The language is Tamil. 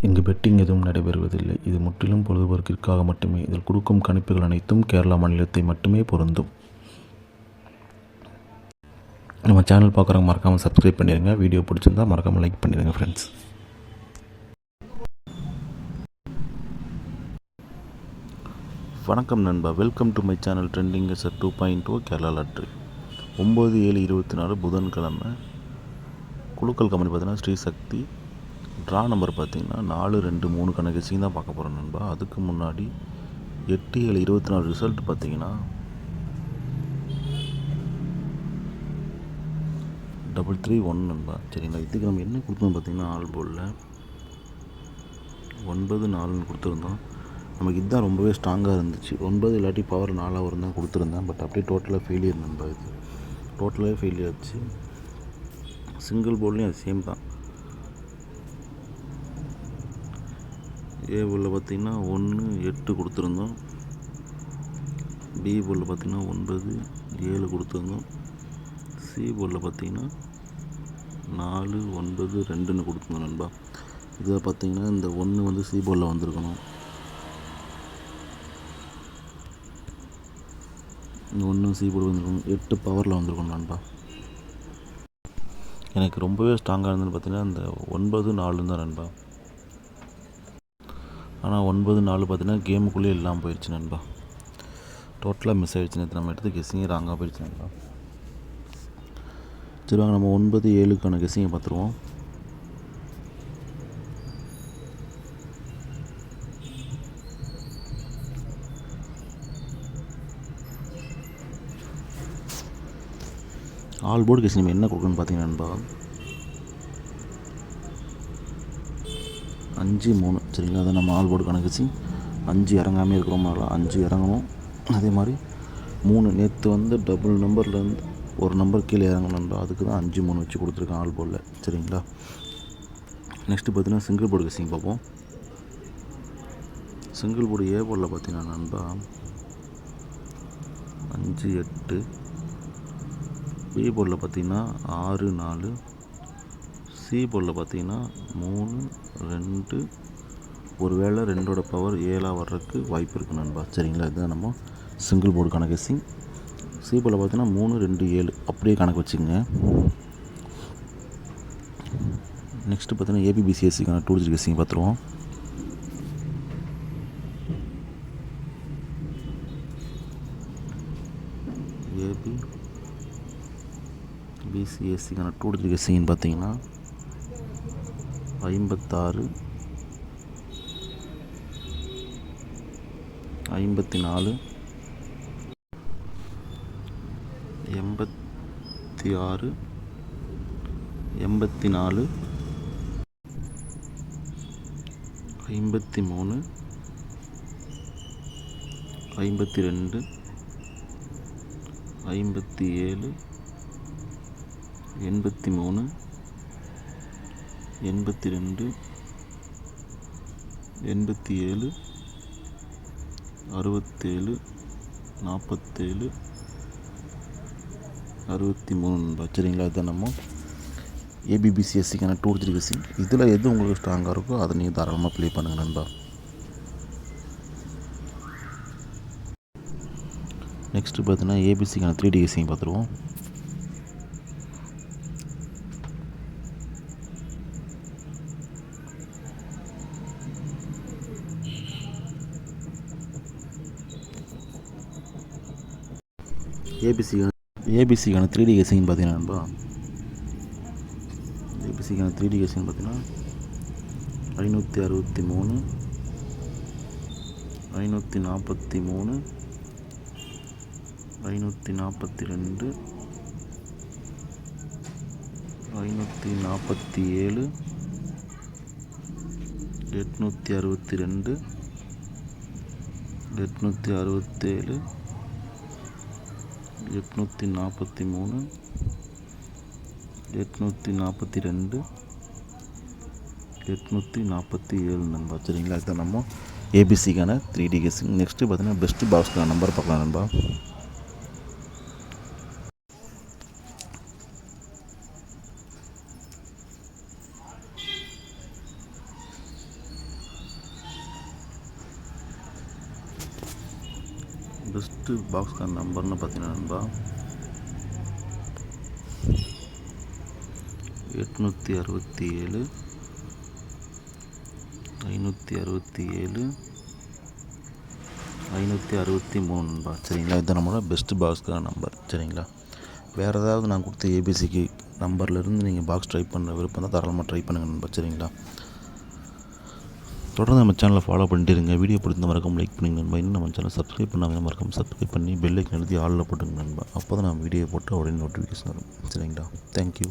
இங்கு பெட்டிங் எதுவும் நடைபெறுவதில்லை. இது முற்றிலும் பொழுதுபோக்கிற்காக மட்டுமே. இதில் கொடுக்கும் கணிப்புகள் அனைத்தும் கேரளா மாநிலத்தை மட்டுமே பொருந்தும். நம்ம சேனல் பார்க்குறவங்க மறக்காமல் சப்ஸ்கிரைப் பண்ணிடுங்க. வீடியோ பிடிச்சிருந்தா மறக்காமல் லைக் பண்ணிடுங்க ஃப்ரெண்ட்ஸ். வணக்கம் நண்பா, welcome to my channel trending S 2.0 Kerala lottery. 9/7/24 புதன்கிழமை. குழுக்கள் கம்பெனி பார்த்தீங்கன்னா ஸ்ரீ சக்தி. ட்ரா நம்பர் பார்த்தீங்கன்னா 4, 2, 3 கணக்கு தான் பார்க்க போகிறோம் நண்பா. அதுக்கு முன்னாடி 8/7/24 ரிசல்ட் பார்த்தீங்கன்னா 331 நண்பா. சரிங்களா, இதுக்கு நம்ம என்ன கொடுத்தோம் பார்த்தீங்கன்னா ஆல் போர்டில் 9, 4 கொடுத்துருந்தோம். நமக்கு இதுதான் ரொம்பவே ஸ்ட்ராங்காக இருந்துச்சு. 9 இல்லாட்டி பவர் 4 வரும் தான் கொடுத்துருந்தேன். பட் அப்படியே டோட்டலாக ஃபெயிலியர் நண்பா. இது டோட்டலாகவே ஃபெயிலியர் ஆச்சு. சிங்கிள் போர்ட்லேயும் அது சேம் தான். ஏ போர்டில் பார்த்திங்கன்னா 1, 8 கொடுத்துருந்தோம். பி போர்டில் பார்த்திங்கன்னா 9, 7 கொடுத்துருந்தோம். சி போர்டில் பார்த்திங்கன்னா 4, 9, 2ன்னு கொடுத்துருந்தோம் நண்பா. இதில் பார்த்திங்கன்னா இந்த 1 வந்து சி போர்டில் வந்திருக்கணும். இந்த 1 சி போர்டு வந்திருக்கணும். 8 பவரில் வந்திருக்கணும் நண்பா. எனக்கு ரொம்பவே ஸ்ட்ராங்காக இருந்ததுன்னு பார்த்திங்கன்னா இந்த 9, 4 தான் நண்பா. ஆனால் 9, 4 பார்த்திங்கன்னா கேமுக்குள்ளே இல்லாமல் போயிடுச்சு நண்பா. டோட்டலாக மிஸ் ஆகிடுச்சு. நேற்று நம்ம எடுத்து கெஸ்ஸிங்கே ராங்காக போயிடுச்சு நண்பா. சரி வாங்க நம்ம 9, 7க்கான கெஸ்ஸிங்கை பார்த்துருவோம். ஆல் போர்டு கெஸ் நம்ம என்ன கொடுக்கணும்னு பார்த்தீங்கன்னா நண்பா 5, 3. சரிங்களா, அதை நம்ம ஆல் போர்டு கணக்கு 5 இறங்காமல் இருக்கிறோமா, 5 இறங்கணும். அதே மாதிரி 3 நேற்று வந்து டபுள் நம்பர்லேருந்து ஒரு நம்பர் கீழே இறங்கணும்பா. அதுக்கு தான் 5, 3 வச்சு கொடுத்துருக்கேன் ஆல் போர்டில். சரிங்களா, நெக்ஸ்ட்டு பார்த்தீங்கன்னா சிங்கிள் போர்டு கெஸ்ஸிங் பார்ப்போம். சிங்கிள் போர்டு ஏ போர்டில் பார்த்தீங்கன்னா நண்பா 5, 8. பி போர்டில் பார்த்திங்கன்னா 6, 4. சி போர்டில் பார்த்திங்கன்னா 3, 2. ஒரு வேளை 2ஓட பவர் 7 வர்றதுக்கு வாய்ப்பு இருக்குது நண்பா. சரிங்களா, இதுதான் நம்ம சிங்கிள் போர்டு கணக்கு கெஸ்ஸிங். சி போர்டில் பார்த்திங்கன்னா 3, 2, 7 அப்படியே கணக்கு வச்சுக்கோங்க. நெக்ஸ்ட்டு பார்த்திங்கன்னா ஏபிபிசிஎஸ்சிக்கான 2 டிஜிட் கெஸ்ஸிங் பார்த்துருவோம். பிசிஎஸ்சிக்கான 2 டிஜிட் கெஸ்ஸிங்னு பார்த்தீங்கன்னா 56, 54, 86, 84, 53, 52, 57, 83, 82, 87, 67, 47, 63. சரிங்களா, இதுதான் நம்ம ஏபிபிசிஎஸ்சிக்கான 2 டிஜிட் கெஸ்ஸிங். இதில் எது உங்களுக்கு ஸ்ட்ராங்காக இருக்கோ அதை நீங்கள் தாராளமாக ப்ளே பண்ணுங்கள் நண்பா. நெக்ஸ்ட்டு பார்த்தீங்கன்னா ஏபிசிக்கான 3D கெஸ்ஸிங் பார்த்துருவோம். ஏபிசிக்கான 3D கெஸ்ஸிங் பார்த்தீங்கன்னா நண்பா ஏபிசிக்கான 3D கெஸ்ஸிங் பார்த்தீங்கன்னா 563, 543, 542, 547, 862, 867, 843, 842, 847 நண்பா. சரிங்களா, இதுதான் நம்ம ஏபிசிக்கான 3D கெஸ்ஸிங். நெக்ஸ்ட்டு பார்த்தீங்கன்னா பெஸ்ட்டு பாக்ஸ்க்கான நம்பர் பார்க்கலாம் நண்பா. பெஸ்ட்டு பாக்ஸ்க்கான நம்பர்னு பார்த்தீங்கன்னா நண்பா 867 567 563 நண்பா. சரிங்களா, இது நம்மளோட பெஸ்ட்டு பாக்ஸ்க்கான நம்பர். சரிங்களா, வேறு ஏதாவது நான் கொடுத்த ஏபிசிக்கு நம்பர்லேருந்து நீங்கள் பாக்ஸ் ட்ரை பண்ண விருப்பம் தான் தாராளமாக ட்ரை பண்ணுங்கள் நண்பா. சரிங்களா, தொடர்ந்து நம்ம சேனலை ஃபாலோ பண்ணிட்டு இருங்க. வீடியோ பிடித்த மறக்காம லைக் பண்ணுங்க நண்பா. இன்னும் நம்ம சேனல் சப்ஸ்கிரைப் பண்ணாமல் மறக்காம சப்ஸ்கிரைப் பண்ணி பெல் ஐக்கன் எழுதி ஆளில் போட்டுங்க நண்பா. அப்போ தான் நம்ம வீடியோ போட்டு உடனே நோட்டிஃபிகேஷன் வரும். சரிங்களா, தேங்க்யூ.